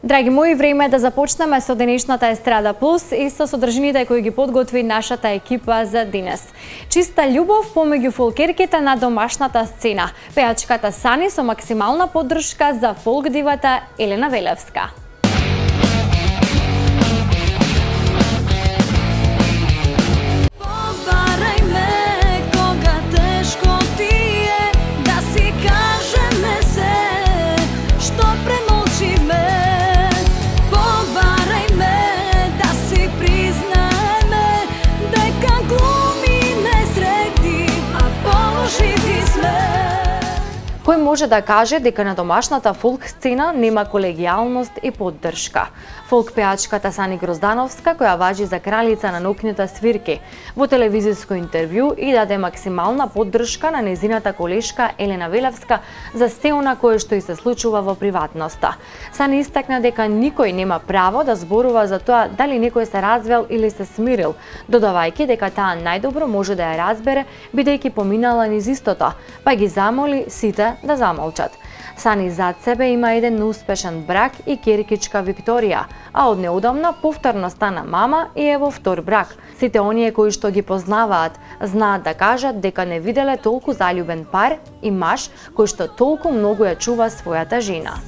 Драги мои, време е да започнеме со денешната Естрада Плюс и со содржините кои ги подготви нашата екипа за денес. Чиста љубов помеѓу фолкерките на домашната сцена. Пеачката Сани со максимална поддршка за фолк дивата Елена Велевска. Кој може да каже дека на домашната фолк сцена нема колегијалност и поддршка? Фолк пеачката Сани Гроздановска, која важи за кралица на нокните свирки, во телевизиско интервју и даде максимална поддршка на незината колешка Елена Велевска за сте она кое што и се случува во приватноста. Сани истакна дека никој нема право да зборува за тоа дали некој се развел или се смирил, додавајќи дека таа најдобро може да ја разбере бидејќи поминала низ истото, па ги замоли сите да замолчат. Сани зад себе има еден успешен брак и ќеркичка Викторија, а од неодамна повторно стана мама и е во втор брак. Сите оние кои што ги познаваат знаат да кажат дека не виделе толку заљубен пар и маж кој што толку многу ја чува својата жена.